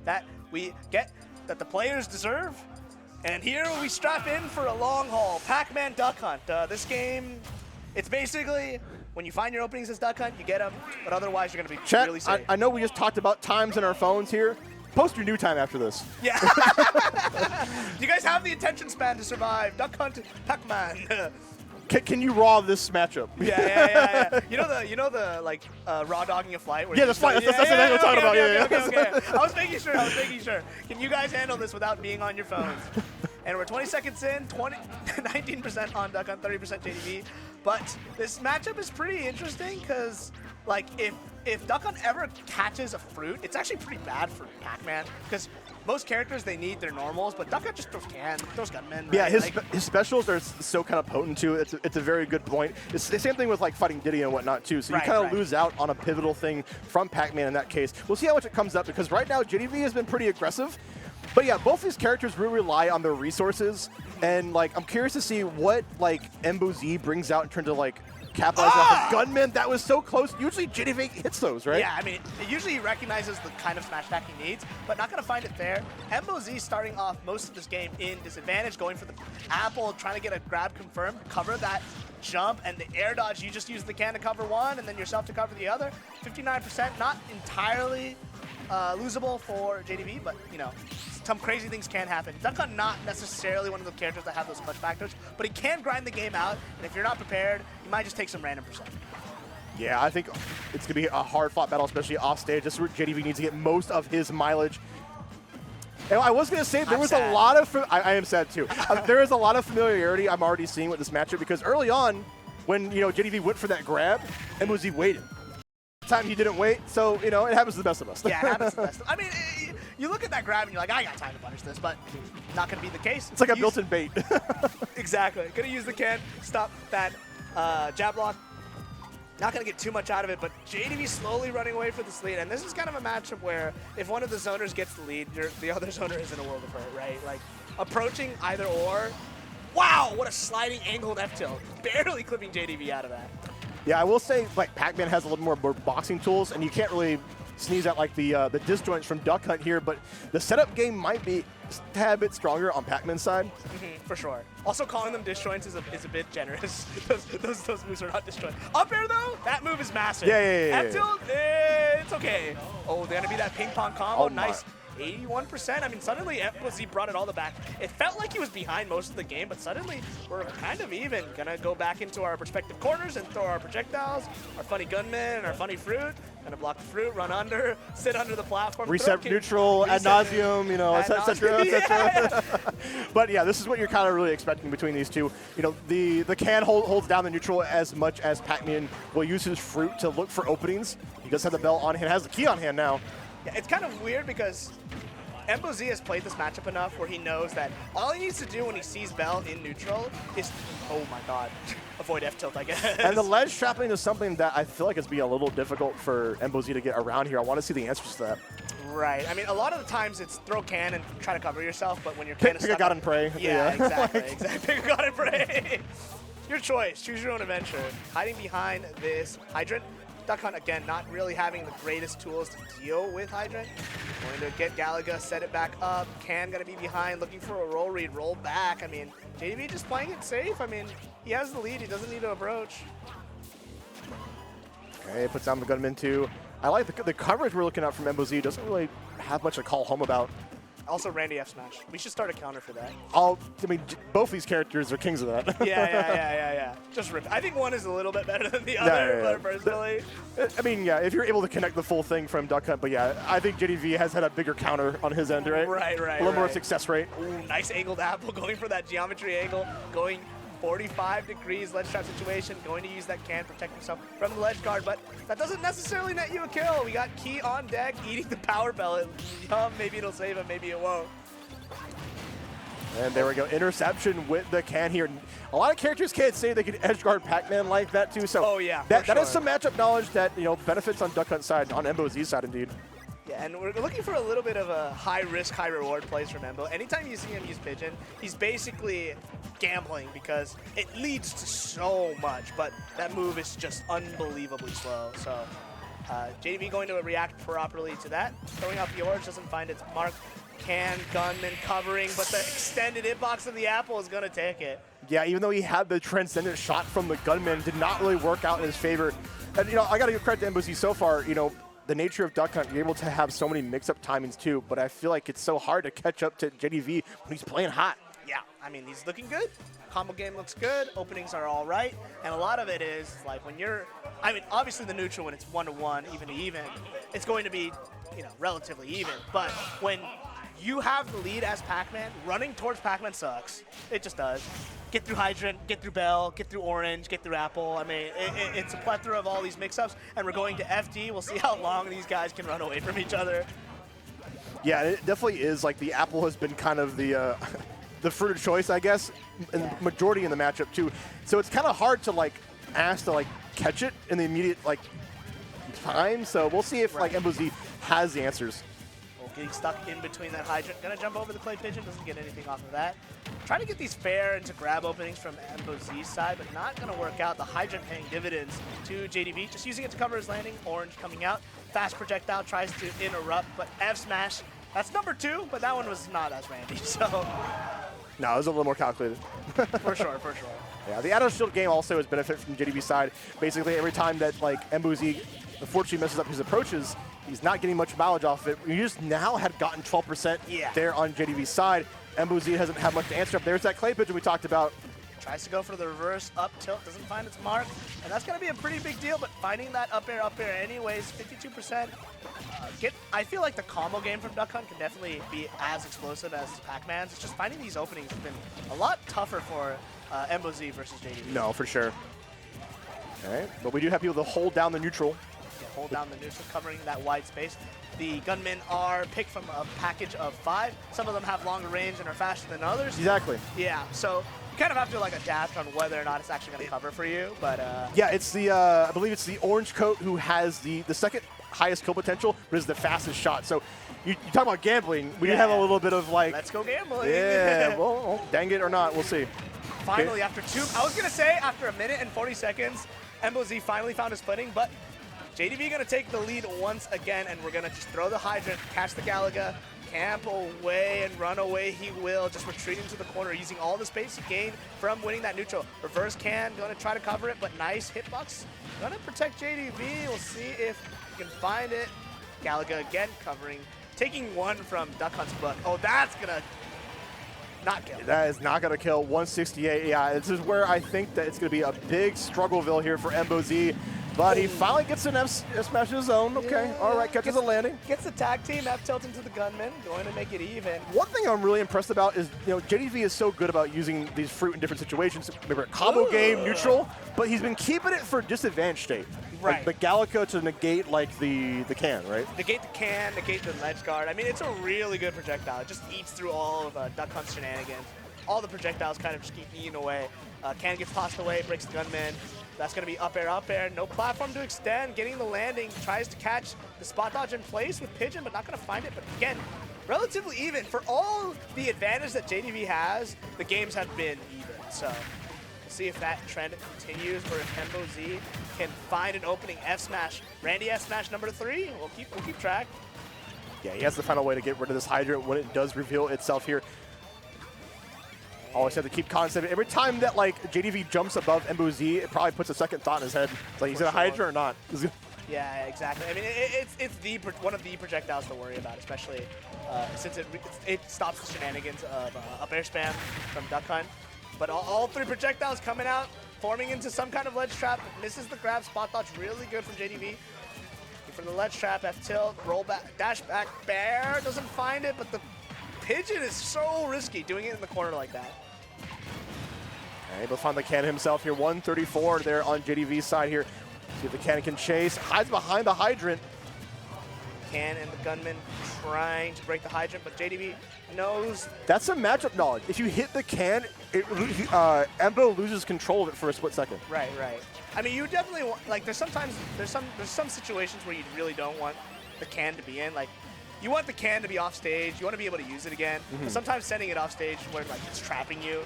that we get, that the players deserve. And here we strap in for a long haul. Pac-Man Duck Hunt. This game, it's basically when you find your openings as Duck Hunt, you get them, but otherwise you're going to be Chat, really safe. I know we just talked about times in our phones here. Post your new time after this. Yeah. You guys have the attention span to survive. Duck Hunt, Pac-Man. Can you raw this matchup? Yeah. You know the like raw dogging a flight. Where The flight. That's what we're talking about. Okay. I was making sure. Can you guys handle this without being on your phones? And we're 20 seconds in, 19% on Duck Hunt, 30% JDV. But this matchup is pretty interesting because, like, if Duck Hunt ever catches a fruit, it's actually pretty bad for Pac-Man because most characters, they need their normals, but Duck Hunt just throws gunmen. Right? Yeah, his specials are so kind of potent too. It's a very good point. It's the same thing with like fighting Diddy and whatnot too. So you kind of lose out on a pivotal thing from Pac-Man in that case. We'll see how much it comes up because right now JDV has been pretty aggressive. But yeah, both these characters really rely on their resources, and like I'm curious to see what like MBOZ brings out in terms of like capitalizing off a gunman that was so close. Usually JDV hits those, right? Yeah, I mean, it usually recognizes the kind of smash attack he needs, but not going to find it there. MBOZ starting off most of this game in disadvantage, going for the apple, trying to get a grab confirmed, cover that jump, and the air dodge, you just use the can to cover one, and then yourself to cover the other. 59%, not entirely losable for JDV, but, you know, some crazy things can happen. Duck Hunt not necessarily one of the characters that have those clutch factors, but he can grind the game out, and if you're not prepared, you might just take some random percent. Yeah, I think it's going to be a hard-fought battle, especially off stage. This is where JDV needs to get most of his mileage. And I was going to say, there was a lot of... I am sad, too. There is a lot of familiarity I'm already seeing with this matchup, because early on, when, you know, JDV went for that grab, MBOZ waited. Time he didn't wait, so, you know, it happens to the best of us. Yeah, it happens to the best. I mean, you look at that grab and you're like, I got time to punish this, but not going to be the case. It's like a built-in bait. Exactly. Going to use the can, stop that jab block. Not going to get too much out of it, but JDV slowly running away for this lead, and this is kind of a matchup where if one of the zoners gets the lead, the other zoner is in a world of hurt, right? Like, approaching either or. Wow, what a sliding angled F-tilt. Barely clipping JDV out of that. Yeah, I will say, like, Pac-Man has a little more boxing tools, and you can't really sneeze at, like, the disjoints from Duck Hunt here, but the setup game might be a tad bit stronger on Pac-Man's side. For sure. Also, calling them disjoints is a bit generous. those moves are not disjoints. Up air, though, that move is massive. Yeah. F-tilt, it's okay. Oh, they're going to be that ping-pong combo. Oh, nice. 81%. I mean, suddenly MBOZ brought it all the back. It felt like he was behind most of the game, but suddenly we're kind of even. Gonna go back into our respective corners and throw our projectiles, our funny gunman, and our funny fruit. Gonna block the fruit, run under, sit under the platform. Reset neutral, ad nauseum, you know, etc. Yeah. But yeah, this is what you're kind of really expecting between these two. You know, the can holds down the neutral as much as Pac-Man will use his fruit to look for openings. He does have the bell on hand, has the key on hand now. Yeah, it's kind of weird because MBOZ has played this matchup enough where he knows that all he needs to do when he sees Bell in neutral is, oh my god, avoid F-tilt, I guess. And the ledge trapping is something that I feel like is being a little difficult for MBOZ to get around here. I want to see the answers to that. Right. I mean, a lot of the times it's throw can and try to cover yourself, but when you're kind of pick a god and pray. Yeah, exactly. Pick a god and pray. Your choice. Choose your own adventure. Hiding behind this hydrant. Duck Hunt, again, not really having the greatest tools to deal with Hydrant. Going to get Galaga, set it back up. Can going to be behind, looking for a roll read, roll back. I mean, JDV just playing it safe. I mean, he has the lead. He doesn't need to approach. Okay, puts down the gunman too. I like the coverage we're looking at from MBOZ. Doesn't really have much to call home about. Also, Randy F smash. We should start a counter for that. I mean, both these characters are kings of that. Yeah. Just rip. I think one is a little bit better than the other, personally. I mean, yeah, if you're able to connect the full thing from Duck Hunt, but yeah, I think JDV has had a bigger counter on his end, right? Right. A little more success rate. Ooh, nice angled apple, going for that geometry angle, going 45 degrees ledge trap situation, going to use that can, protect himself from the ledge guard, but that doesn't necessarily net you a kill. We got Key on deck, eating the power pellet. Maybe it'll save him, maybe it won't. And there we go, interception with the can here. A lot of characters can't say they can edge guard Pac-Man like that too, so that is some matchup knowledge that, you know, benefits on Duck Hunt's side, on MBOZ's side indeed. Yeah, and we're looking for a little bit of a high-risk, high-reward plays from Embo. Anytime you see him use Pigeon, he's basically gambling because it leads to so much, but that move is just unbelievably slow. So JDV going to react properly to that. Throwing up yours, doesn't find its mark. Can, Gunman covering, but the extended hitbox of the Apple is going to take it. Yeah, even though he had the transcendent shot from the Gunman, did not really work out in his favor. And, you know, I got to give credit to Embassy so far. You know, the nature of Duck Hunt, you're able to have so many mix-up timings too, but I feel like it's so hard to catch up to JDV when he's playing hot. Yeah, I mean, he's looking good. Combo game looks good. Openings are all right. And a lot of it is, like, when you're, I mean, obviously the neutral, when it's 1-to-1, even to even, it's going to be, you know, relatively even. But when you have the lead as Pac-Man, running towards Pac-Man sucks. It just does. Get through Hydrant, get through Bell, get through Orange, get through Apple. I mean, it's a plethora of all these mix-ups, and we're going to FD. We'll see how long these guys can run away from each other. Yeah, it definitely is. Like, the Apple has been kind of the the fruit of choice, I guess, and majority in the matchup too. So it's kind of hard to like ask to like catch it in the immediate like time. So we'll see if like MBZ has the answers. Getting stuck in between that Hydrant. Gonna jump over the Clay Pigeon, doesn't get anything off of that. Trying to get these fair into grab openings from MBZ's side, but not gonna work out. The Hydrant paying dividends to JDV, just using it to cover his landing. Orange coming out. Fast projectile tries to interrupt, but F smash. That's number 2, but that one was not as randy, so. No, it was a little more calculated. For sure, for sure. Yeah, the Auto Shield game also has benefit from JDV's side. Basically, every time that like MBZ unfortunately messes up his approaches, he's not getting much mileage off of it. We just now had gotten 12% there on JDV's side. MBZ hasn't had much to answer up. There's that Clay Pigeon we talked about. Tries to go for the reverse up tilt, doesn't find its mark, and that's going to be a pretty big deal, but finding that up air anyways, 52%. I feel like the combo game from Duck Hunt can definitely be as explosive as Pac-Man's. It's just finding these openings has been a lot tougher for MBZ versus JDV. No, for sure. All right, but we do have people to hold down the neutral. Yeah, hold down the neutral, covering that wide space. The gunmen are picked from a package of 5. Some of them have longer range and are faster than others. Exactly. Yeah, so you kind of have to like adapt on whether or not it's actually going to cover for you. But yeah, it's the I believe it's the orange coat who has the second highest kill potential, but is the fastest shot. So you talk about gambling. We do have a little bit of like, let's go gambling. Yeah, well, dang it or not, we'll see. Finally, after I was going to say after 1 minute and 40 seconds, MBZ finally found his footing, but JDV going to take the lead once again, and we're going to just throw the Hydrant, catch the Galaga, camp away and run away he will, just retreating to the corner, using all the space he gained from winning that neutral. Reverse can, going to try to cover it, but nice hitbox. Going to protect JDV. We'll see if he can find it. Galaga again covering, taking one from Duck Hunt's book. Oh, that's going to not kill. That is not going to kill. 168. Yeah, this is where I think that it's going to be a big struggleville here for MBZ. But he finally gets an F smash of his own. Okay, all right, catches a landing. Gets the tag team, F tilt into the gunman, going to make it even. One thing I'm really impressed about is, you know, JDV is so good about using these fruit in different situations. Remember, combo game, neutral, but he's been keeping it for disadvantage state. Right. Like the Galaga to negate like the can, right? Negate the can, negate the ledge guard. I mean, it's a really good projectile. It just eats through all of Duck Hunt's shenanigans. All the projectiles kind of just keep eating away. Can gets tossed away, breaks the gunman. That's going to be up air, no platform to extend, getting the landing, tries to catch the spot dodge in place with Pigeon, but not going to find it. But again, relatively even. For all the advantage that JDV has, the games have been even. So we'll see if that trend continues, or if MBZ can find an opening F smash. Randy F smash number 3, we'll keep track. Yeah, he has to find a way to get rid of this Hydrant when it does reveal itself here. Always have to keep concept. Every time that like JDV jumps above MBZ, it probably puts a second thought in his head. It's like, is it a Hydra or not? Yeah, exactly. I mean, it's one of the projectiles to worry about, especially since it stops the shenanigans of up air spam from Duck Hunt. But all 3 projectiles coming out, forming into some kind of ledge trap. Misses the grab. Spot dodge really good from JDV. From the ledge trap, F tilt, roll back, dash back, bear doesn't find it, but the Pigeon is so risky doing it in the corner like that. Able to find the can himself here. 134 there on JDV's side here. See if the can can chase. Hides behind the Hydrant. Can and the gunman trying to break the Hydrant, but JDV knows. That's some matchup knowledge. If you hit the can, Embo loses control of it for a split second. Right. I mean, you definitely want, like, there's some situations where you really don't want the can to be in. Like, you want the can to be off stage. You want to be able to use it again. But sometimes sending it off stage where like it's trapping you.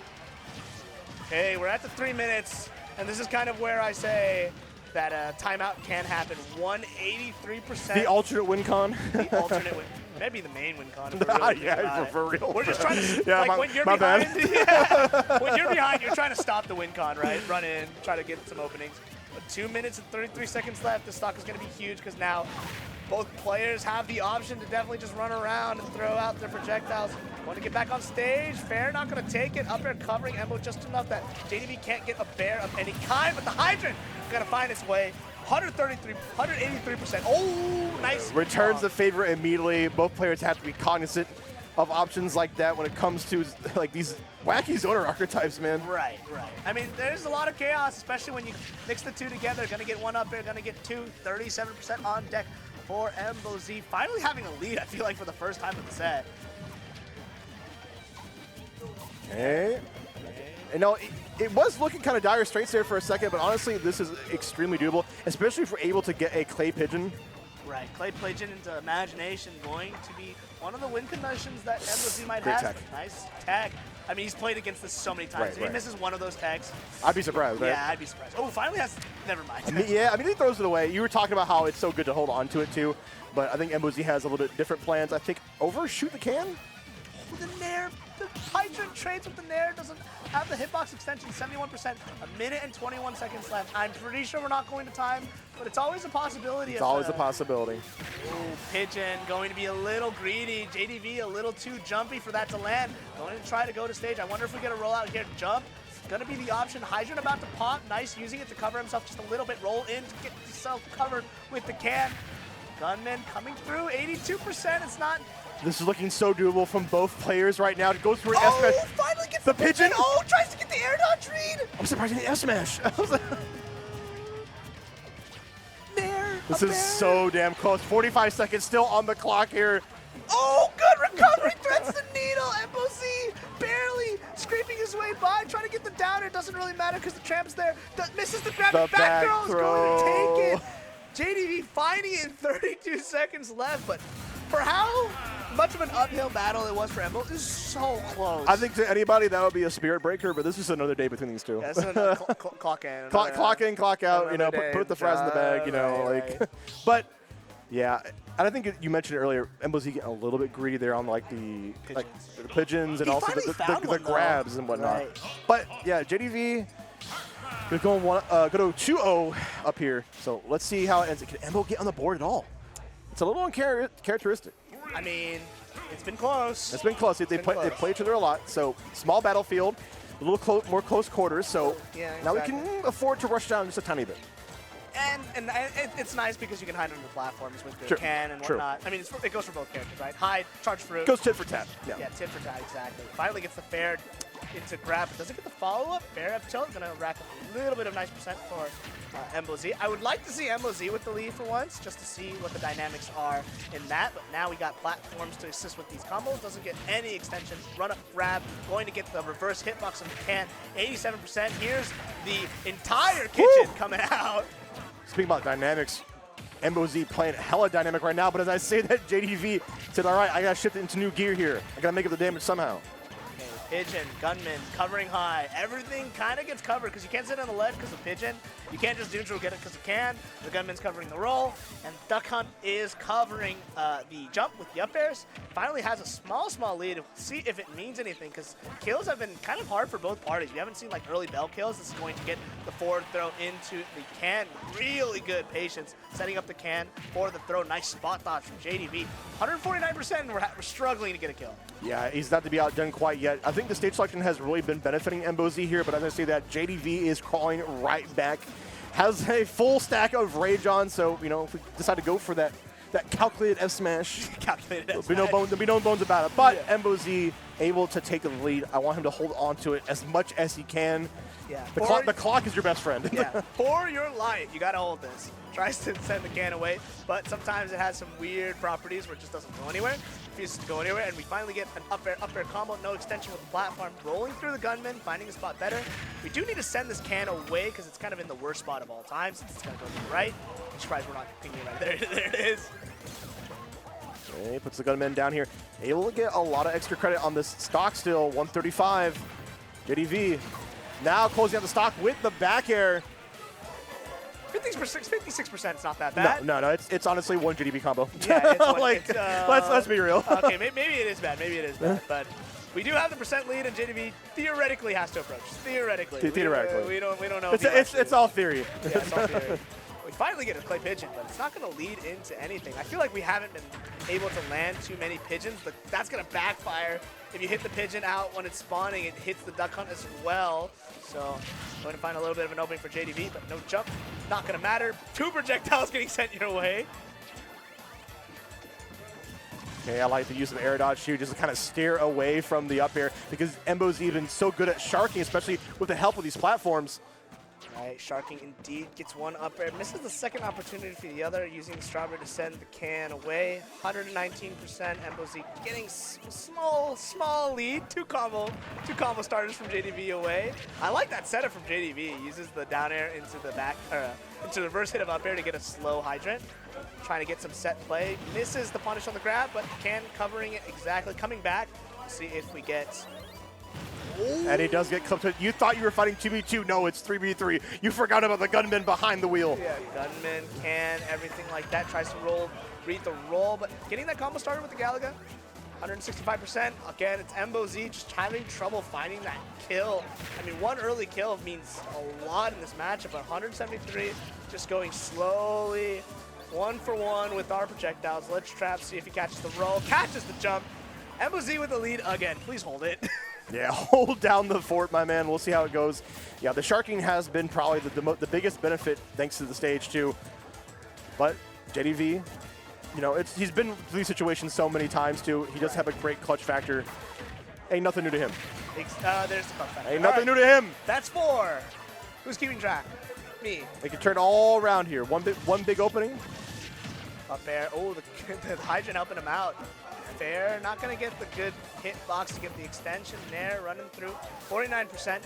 Okay, we're at the 3 minutes, and this is kind of where I say that timeout can happen. 183%. The alternate win con. The alternate win. Maybe the main win con. If we're really yeah, for real. We're just trying to, yeah, like, when you're my behind, bad. when you're behind, you're trying to stop the win con, right? Run in, try to get some openings. But 2 minutes and 33 seconds left. The stock is going to be huge because now both players have the option to definitely just run around and throw out their projectiles. Want to get back on stage. Fair not going to take it. Up air covering Embo just enough that JDV can't get a bear of any kind, but the Hydrant going to find its way. 183%. Oh, nice. Returns the favor immediately. Both players have to be cognizant of options like that when it comes to like these wacky zoner archetypes, man. Right. I mean, there's a lot of chaos, especially when you mix the two together. Gonna get one up there, gonna get two. 37% on deck for MBOZ. Finally having a lead, I feel like, for the first time of the set. Hey. You know, it was looking kind of dire straits there for a second, but honestly, this is extremely doable, especially if we're able to get a Clay Pigeon. Right, Clay Pigeon into Imagination going to be one of the win conditions that MBOZ might Great have. tech. Nice tech. I mean, he's played against this so many times. If he misses one of those techs, I'd be surprised, right? Yeah, I'd be surprised. Oh, finally has, never mind. I mean, he throws it away. You were talking about how it's so good to hold on to it, too, but I think MBOZ has a little bit different plans. I think overshoot the can? The Nair, the Hydrant trades with the Nair, doesn't have the hitbox extension, 71%, a minute and 21 seconds left. I'm pretty sure we're not going to time, but it's always a possibility. It's always a possibility. Ooh, Pigeon going to be a little greedy. JDV a little too jumpy for that to land. Going to try to go to stage. I wonder if we get a rollout here. Jump. Going to be the option. Hydrant about to pop. Nice, using it to cover himself just a little bit. Roll in to get himself covered with the can. Gunman coming through, 82%. It's not... This is looking so doable from both players right now. It goes for an S-Smash. S-Smash. Finally gets the Pigeon. Oh, tries to get the air dodge read. I'm surprised he S-Smash. This is so damn close. 45 seconds still on the clock here. Oh, good recovery. Threads the needle. MBOZ barely scraping his way by, trying to get the downer. Doesn't really matter because the tramp's there. Misses the grab. The back throw is going to take it. JDV finding it in 32 seconds left, but for how much of an uphill battle it was for Embo, is so close. I think to anybody that would be a spirit breaker, but this is another day between these two. Yeah, clock in. Clock in, clock out, you know, put the fries in the bag, you know, right. But yeah, and I think you mentioned earlier, MBOZ getting a little bit greedy there on like the pigeons and also the grabs and whatnot. Right. But yeah, JDV is going go to 2-0 up here. So let's see how it ends. Can Embo get on the board at all? It's a little uncharacteristic. I mean, it's been close. It's been close. They play each other a lot. So small battlefield, a little more close quarters. So yeah, now we can afford to rush down just a tiny bit. And it's nice because you can hide under the platforms with the can and whatnot. I mean, it goes for both characters, right? Hide, charge fruit. Goes tit for tat. Yeah, tit for tat, exactly. Finally gets the fair into grab, but doesn't get the follow-up. Fair up tilt, gonna rack up a little bit of nice percent for MBOZ. I would like to see MBOZ with the lead for once, just to see what the dynamics are in that, but now we got platforms to assist with these combos. Doesn't get any extension. Run up, grab, going to get the reverse hitbox on the can. 87%. Here's the entire kitchen coming out. Speaking about dynamics, MBOZ playing hella dynamic right now, but as I say that, JDV said, all right, I got to shift it into new gear here. I got to make up the damage somehow. Pigeon, Gunman, covering high. Everything kind of gets covered because you can't sit on the ledge because of Pigeon. You can't just neutral get it because you can. The Gunman's covering the roll, and Duck Hunt is covering the jump with the up airs. Finally has a small lead. We'll see if it means anything because kills have been kind of hard for both parties. We haven't seen like early bell kills. This is going to get the forward throw into the can. Really good patience setting up the can for the throw. Nice spot dodge from JDV. 149%, and we're struggling to get a kill. Yeah, he's not to be outdone quite yet. I think the stage selection has really been benefiting MBOZ here, but as I say that, JDV is crawling right back. Has a full stack of rage on, so, you know, if we decide to go for that calculated F-Smash, there'll be no bones about it. But MBOZ able to take the lead. I want him to hold on to it as much as he can. Yeah. The clock is your best friend. Yeah. For your life, you got to hold this. Tries to send the can away, but sometimes it has some weird properties where it just doesn't go anywhere. Refuses to go anywhere, and we finally get an up air combo, no extension with the platform, rolling through the Gunman, finding a spot better. We do need to send this can away because it's kind of in the worst spot of all time since it's going to go to the right. I'm surprised we're not pinging right there. There it is. Okay, puts the Gunman down here. Able to get a lot of extra credit on this stock still, 135. JDV now closing out the stock with the back air. 56% is not that bad. No. It's honestly one JDV combo. Yeah, it's one, like, let's be real. Okay, maybe it is bad. Maybe it is bad. But we do have the percent lead, and JDV theoretically has to approach. Theoretically. We don't know. It's all theory. Yeah, it's all theory. We finally get to play pigeon, but it's not going to lead into anything. I feel like we haven't been able to land too many pigeons, but that's going to backfire. If you hit the pigeon out when it's spawning, it hits the duck hunt as well. So going to find a little bit of an opening for JDV, but no jump. Not going to matter. 2 projectiles getting sent your way. Okay, I like the use of air dodge too, just to kind of steer away from the up air, because Embo's even so good at sharking, especially with the help of these platforms. Right, Sharking indeed gets one up air. Misses the second opportunity for the other, using the Strawberry to send the can away. 119%. Embozy getting small lead. Two combo starters from JDV away. I like that setup from JDV. Uses the down air into the into the reverse hit of up air to get a slow hydrant. Trying to get some set play. Misses the punish on the grab, but can covering it exactly. Coming back. We'll see if we get. Ooh. And he does get clipped. You thought you were fighting 2v2. No, it's 3v3. You forgot about the gunman behind the wheel. Yeah, gunman, can, everything like that. Tries to read the roll, but getting that combo started with the Galaga. 165%. Again, it's Embozy just having trouble finding that kill. I mean, one early kill means a lot in this matchup, but 173, just going slowly, 1 for 1 with our projectiles. Let's trap, see if he catches the roll. Catches the jump. Embozy with the lead again. Please hold it. Yeah, hold down the fort, my man. We'll see how it goes. Yeah, the sharking has been probably the biggest benefit thanks to the stage, too. But JDV, you know, he's been through these situations so many times, too. He does have a great clutch factor. Ain't nothing new to him. There's the clutch factor. Ain't nothing new to him. That's 4. Who's keeping track? Me. They can turn all around here. One big opening. Up air. Oh, the hydrant helping him out. Fair, not going to get the good hit box to get the extension there, running through. 49%.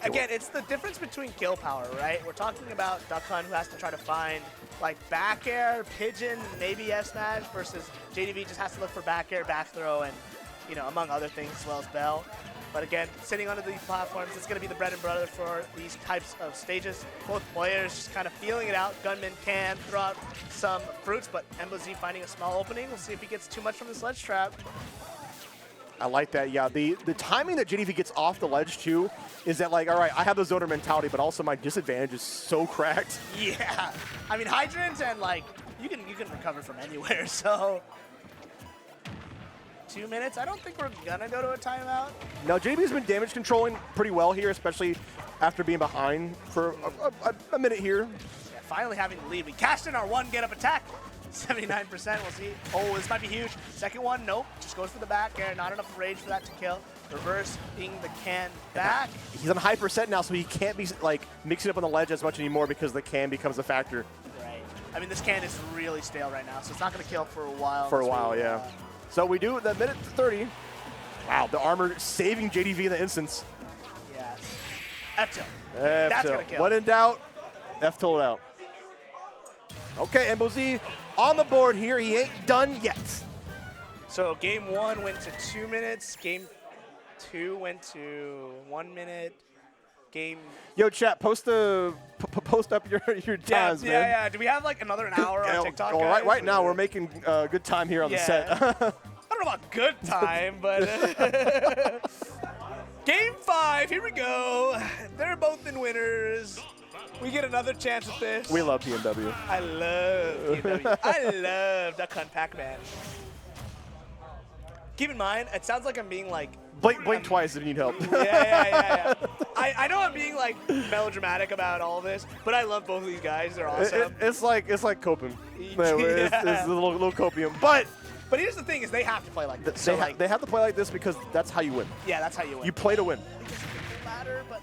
Again, it's the difference between kill power, right? We're talking about Duck Hunt, who has to try to find like back air, pigeon, maybe F smash, versus JDV just has to look for back air, back throw, and, you know, among other things as well as Bell. But again, sitting under these platforms, it's going to be the bread and butter for these types of stages. Both players just kind of feeling it out. Gunman can throw out some fruits, but Embozy finding a small opening. We'll see if he gets too much from the sledge trap. I like that, yeah. The timing that JDV gets off the ledge, too, is that, like, all right, I have the zoner mentality, but also my disadvantage is so cracked. Yeah. I mean, hydrants and, like, you can recover from anywhere, so... 2 minutes. I don't think we're gonna go to a timeout. No, JDV's been damage controlling pretty well here, especially after being behind for a minute here. Yeah, finally having the lead. We cashed in our one get-up attack. 79%. We'll see. Oh, this might be huge. Second one, nope. Just goes for the back air. Not enough rage for that to kill. Reversing the can back. He's on high percent now, so he can't be like mixing up on the ledge as much anymore because the can becomes a factor. Right. I mean, this can is really stale right now, so it's not going to kill for a while. For a while, yeah. So we do the minute 30. Wow, the armor saving JDV in the instance. Yeah. F-tilt. That's going to kill. When in doubt, F-tilt out. Okay, Embozy on the board here. He ain't done yet. So game 1 went to 2 minutes. Game 2 went to 1 minute. Game. Yo, chat, post up your times, man. Yeah. Do we have like another hour on TikTok? Guys? Right now, we're making good time here on the set. I don't know about good time, but game 5. Here we go. They're both in winners. We get another chance at this. We love PMW. I love PMW. I love Duck Hunt Pac-Man. Keep in mind, it sounds like I'm being like. Blink twice if you need help. Yeah. I know I'm being like melodramatic about all this, but I love both of these guys. They're awesome. It's like copium. It's a little copium. But here's the thing: is they have to play like this. They have to play like this because that's how you win. Yeah, that's how you win. You play to win. But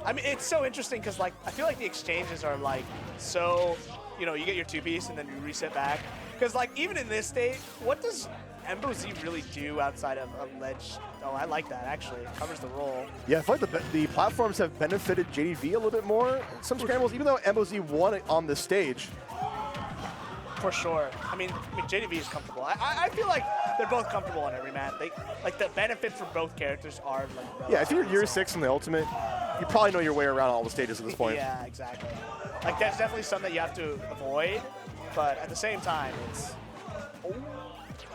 I mean, it's so interesting because like I feel like the exchanges are like so, you know, you get your 2-piece and then you reset back. Because like even in this state, what does Embozy really do outside of a ledge? Oh, I like that, actually. It covers the roll. Yeah, I feel like the platforms have benefited JDV a little bit more. Some scrambles, even though Embozy won it on the stage. For sure. I mean, JDV is comfortable. I feel like they're both comfortable on every map. They like the benefits for both characters are like. Yeah, if you're year 6 in the Ultimate, you probably know your way around all the stages at this point. Yeah, exactly. Like there's definitely some that you have to avoid, but at the same time, it's. Oh,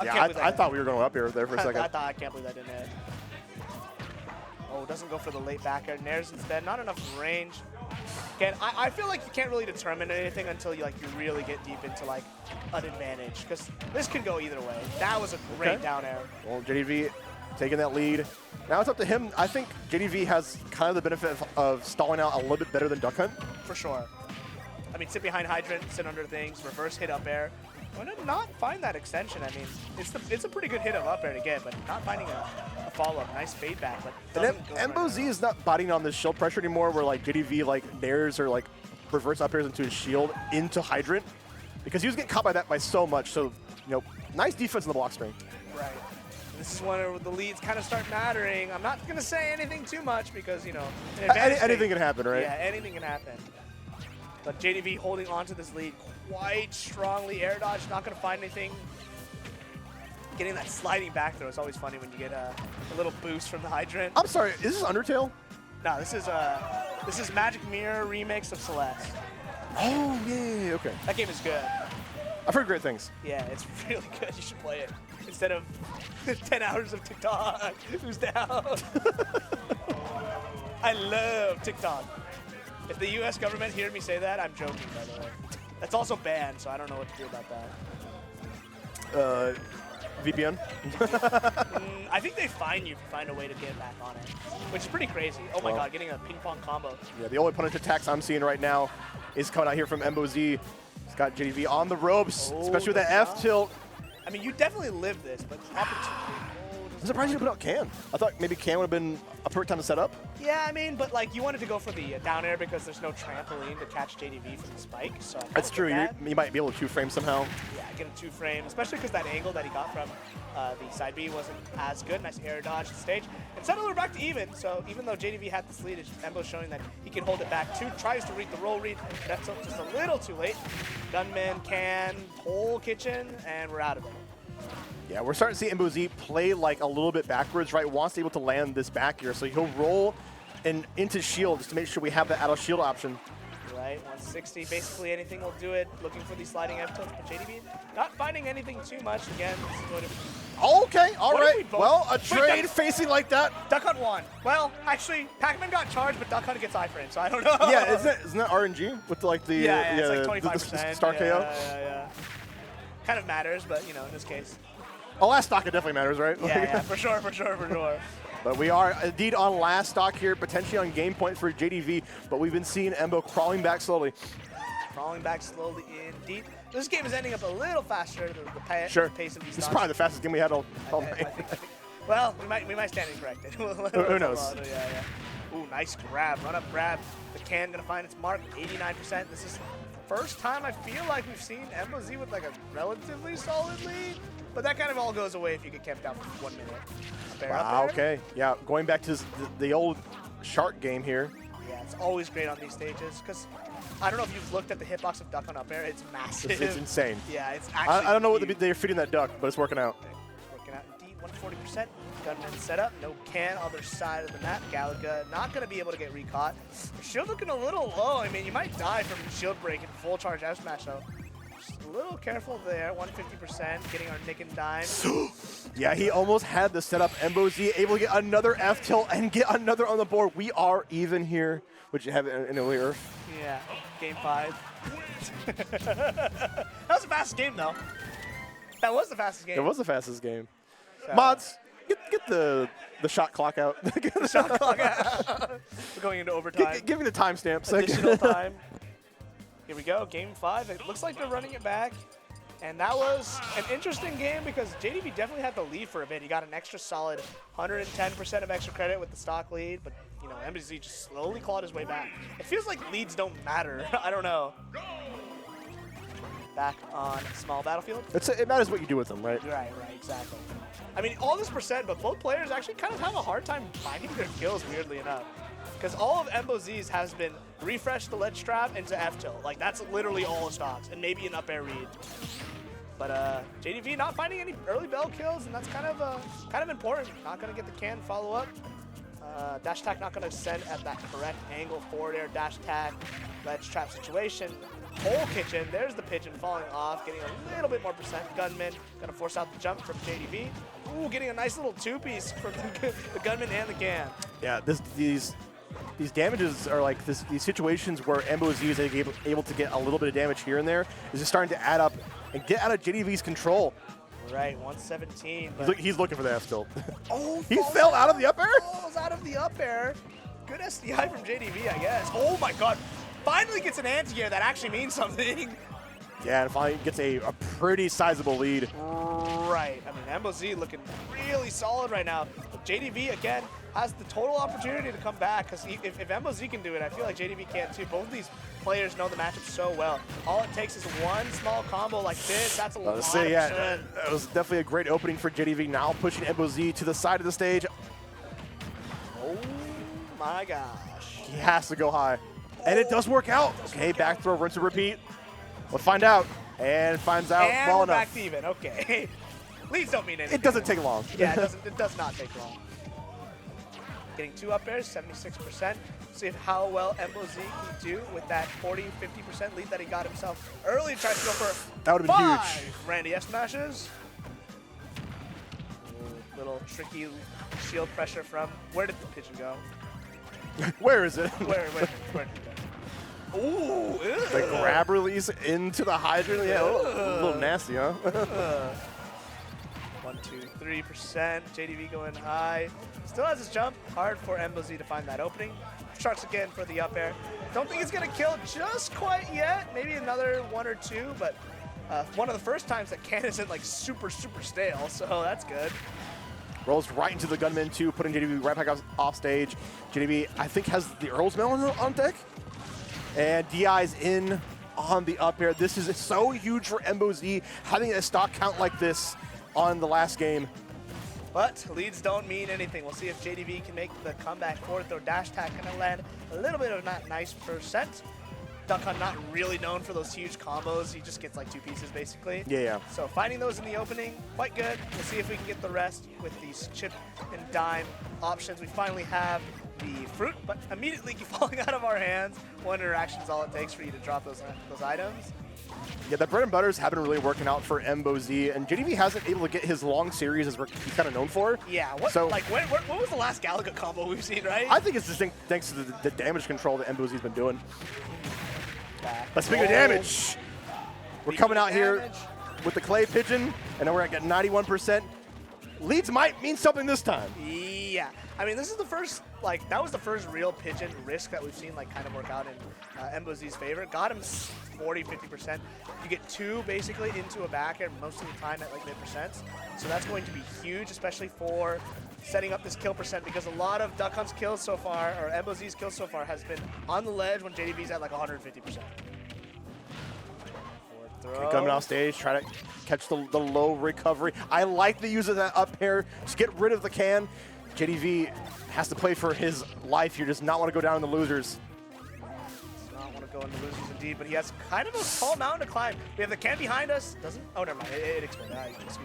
I thought we were going up here there for a second. I can't believe that didn't hit. Oh, doesn't go for the late back air. Nares instead. Not enough range. Again, I feel like you can't really determine anything until you really get deep into like an advantage, because this can go either way. That was a great down air. Well, JDV taking that lead. Now it's up to him. I think JDV has kind of the benefit of stalling out a little bit better than Duck Hunt. For sure. I mean, sit behind Hydrant, sit under things, reverse hit up air. Why not find that extension? I mean, it's a pretty good hit of up air to get, but not finding a follow-up. Nice fade back, but and MBOZ is not biting on this shield pressure anymore, where like JDV like nares or like reverse up airs into his shield into Hydrant, because he was getting caught by that by so much. So, nice defense in the block string. Right. This is when the leads kind of start mattering. I'm not going to say anything too much because, anything can happen, right? Yeah, anything can happen. But JDV holding on to this lead quite strongly. Air dodge, not going to find anything. Getting that sliding back throw is always funny when you get a little boost from the Hydrant. I'm sorry, is this Undertale? No, this is Magic Mirror remix of Celeste. Oh, yeah, okay. That game is good. I've heard great things. Yeah, it's really good. You should play it instead of 10 hours of TikTok. Who's down? I love TikTok. If the U.S. government heard me say that, I'm joking, by the way. That's also banned, so I don't know what to do about that. VPN? I think they fine you if you find a way to get back on it, which is pretty crazy. Oh my god, getting a ping pong combo. Yeah, the only punish attacks I'm seeing right now is coming out here from MBOZ. He's got JDV on the ropes, especially with that F tilt. I mean, you definitely lived this, but opportunity. I'm surprised you didn't put out Can. I thought maybe Can would have been a perfect time to set up. Yeah, I mean, but like you wanted to go for the down air because there's no trampoline to catch JDV from the spike. So that's true. You might be able to 2-frame somehow. Yeah, get a 2-frame, especially because that angle that he got from the side B wasn't as good. Nice air dodge to stage. And suddenly we're back to even. So even though JDV had this lead, Embo's showing that he can hold it back. Tries to read the roll read. That's just a little too late. Gunman, Can, whole kitchen, and we're out of it. Yeah, we're starting to see MBOZ play like a little bit backwards, right? Wants to be able to land this back here, so he'll roll and into shield just to make sure we have that out of shield option. Right, 160, basically anything will do it. Looking for these sliding F tilts, but JDV not finding anything too much. Again, this is going to... Okay, all right. Well, a trade facing like that. Duck Hunt won. Well, actually, Pac-Man got charged, but Duck Hunt gets iframe, so I don't know. Yeah, isn't that RNG with like the it's like 25%. The star KO? Yeah. Kind of matters, but in this case. Oh, last stock it definitely matters, right? Yeah, for sure. But we are indeed on last stock here, potentially on game point for JDV, but we've been seeing Embo crawling back slowly. Indeed. This game is ending up a little faster than the pace of these stocks. This is probably the fastest game we had all night. Well, we might stand incorrected. Who knows? Yeah. Ooh, nice grab, run up grab. The Can gonna find its mark, 89%. This is the first time I feel like we've seen MBOZ with like a relatively solid lead. But that kind of all goes away if you get kept out for 1 minute. Wow, okay. Yeah, going back to the old shark game here. Yeah, it's always great on these stages because I don't know if you've looked at the hitbox of Duck Hunt up air. It's massive. It's insane. Yeah, it's actually I don't know what they're feeding that duck, but it's working out. Working out indeed, 140%. Gunman set up, no Can, other side of the map. Galaga not going to be able to get recaught. Shield looking a little low. I mean, you might die from shield break and full charge F smash though. Just a little careful there, 150%, getting our nick and dime. Yeah, he almost had the setup. MBOZ able to get another F tilt and get another on the board. We are even here. Would you have it in early Earth? Yeah, game 5. That was the fastest game though. That was the fastest game. It was the fastest game. So. Mods, get the shot clock out. Get the shot clock out. We're going into overtime. Give me the timestamps. Additional time. Here we go, game 5. It looks like they're running it back. And that was an interesting game because JDV definitely had the lead for a bit. He got an extra solid 110% of extra credit with the stock lead, but MBZ just slowly clawed his way back. It feels like leads don't matter. I don't know. Back on small battlefield. It matters what you do with them, right? Right, exactly. I mean, all this percent, but both players actually kind of have a hard time finding their kills, weirdly enough. Because all of MBOZ's has been refresh the ledge trap into F tilt. Like, that's literally all the stocks, and maybe an up air read. But JDV not finding any early bell kills, and that's kind of important. Not going to get the can follow-up. Dash attack not going to send at that correct angle. Forward air, dash attack, ledge trap situation. Hole kitchen, there's the pigeon falling off, getting a little bit more percent. Gunman going to force out the jump from JDV. Ooh, getting a nice little two-piece from the Gunman and the can. Yeah, these damages are like these situations where MOZ is able to get a little bit of damage here and there is just starting to add up and get out of JDV's control. Right, 117. He's looking for the F tilt. Oh, he fell out of the up air? Falls out of the up air. Good SDI from JDV, I guess. Oh my god. Finally gets an anti-air that actually means something. Yeah, and finally gets a pretty sizable lead. Right. I mean, MOZ looking really solid right now. But JDV, again, has the total opportunity to come back, because if MOZ can do it, I feel like JDV can too. Both of these players know the matchup so well. All it takes is one small combo like this. That's a lot of percent. Yeah, that was definitely a great opening for JDV. Now pushing MOZ to the side of the stage. Oh my gosh. He has to go high. And it does work out. Okay, back throw, rinse and repeat. We'll find out. And finds out and well we're enough. Back to even. Okay. Leads don't mean anything. It doesn't take long. Yeah, it does not take long. Getting 2 up airs, 76%. See how well MOZ can do with that 40-50% lead that he got himself early. Trying to go for that would have been huge. Randy S smashes. Little tricky shield pressure from. Where did the pigeon go? Where is it? Where did it go? Ooh, the grab release into the hydrant. Yeah, a little nasty, huh? 1, 2, 3%. JDV going high. Still has his jump. Hard for MOZ to find that opening. Sharks again for the up air. Don't think it's going to kill just quite yet. Maybe another 1 or 2, but one of the first times that Can isn't like super stale, so that's good. Rolls right into the Gunman too, putting JDV right back off stage. JDV, I think, has the Earl's Melon on deck. And DI's in on the up air. This is so huge for MOZ, having a stock count like this on the last game. But leads don't mean anything. We'll see if JDV can make the comeback. Forward throw dash attack going to land a little bit of not nice percent. Duck Hunt not really known for those huge combos. He just gets like 2 pieces basically. Yeah. So finding those in the opening, quite good. We'll see if we can get the rest with these chip and dime options. We finally have the fruit, but immediately keep falling out of our hands. 1 interaction is all it takes for you to drop those items. Yeah, the bread and butters have been really working out for MOZ, and JDV hasn't been able to get his long series as he's kind of known for. Yeah, what was the last Galaga combo we've seen, right? I think it's just thanks to the damage control that MOZ's been doing. But speaking of damage, we're coming out here with the clay pigeon, and then we're at 91%. Leads might mean something this time. Yeah, I mean, this is the first, that was the first real pigeon risk that we've seen, kind of work out in MOZ's favor. Got him 40-50%. You get 2 basically into a back air most of the time at mid-percents. So that's going to be huge, especially for setting up this kill percent, because a lot of Duck Hunt's kills so far, or MOZ's kills so far, has been on the ledge when JDV's at 150%. Coming off stage, try to catch the low recovery. I like the use of that up air. Just get rid of the can. JDV has to play for his life here. Does not want to go down in the losers. Does not want to go in the losers indeed, but he has kind of a tall mountain to climb. We have the can behind us. Doesn't? Oh, never mind. It exploded. Excuse me.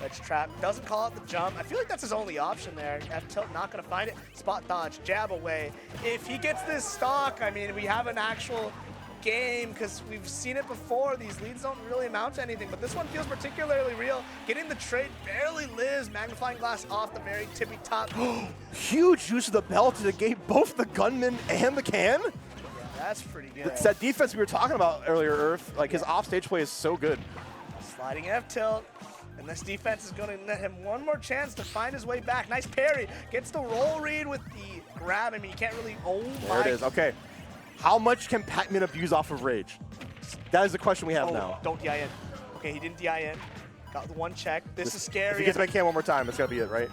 Ledge trap. Doesn't call out the jump. I feel like that's his only option there. F tilt, not going to find it. Spot dodge, jab away. If he gets this stock, I mean, we have an actual game, because we've seen it before. These leads don't really amount to anything, but this one feels particularly real. Getting the trade barely lives. Magnifying glass off the very tippy top. Huge use of the belt to negate both the Gunman and the can. Yeah, that's pretty good. It's that defense we were talking about earlier, Earth. His offstage play is so good. Sliding F tilt. And this defense is going to net him 1 more chance to find his way back. Nice parry. Gets the roll read with the grab. I mean, you can't really. Oh my. There it is. Okay. How much can Pac-Man abuse off of rage? That is the question we have now. Don't DI in. Okay, he didn't DI in. Got the 1 check. This is scary. If he gets back can 1 more time, it's going to be it, right?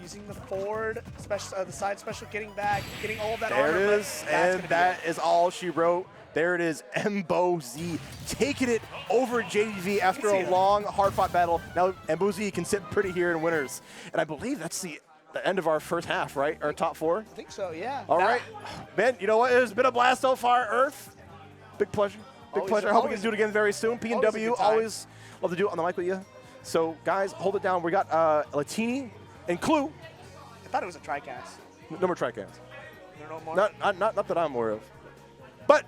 Using the forward, special, the side special, getting back, getting all of that there armor. There it is, and that is all she wrote. There it is, MOZ taking it over JDV after a long, hard-fought battle. Now MOZ can sit pretty here in winners. And I believe that's the end of our first half, right? Our top 4? I think so, yeah. All right. Ben, you know what? It's been a blast so far, Earth. Big pleasure. Big pleasure. I hope we can do it again very soon. P&W, always love to do it on the mic with you. So, guys, hold it down. We got Latini and Clue. I thought it was a TriCast. No more TriCast. There are no more? Not that I'm aware of. But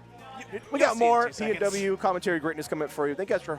we got more P&W commentary greatness coming for you. Thank you guys for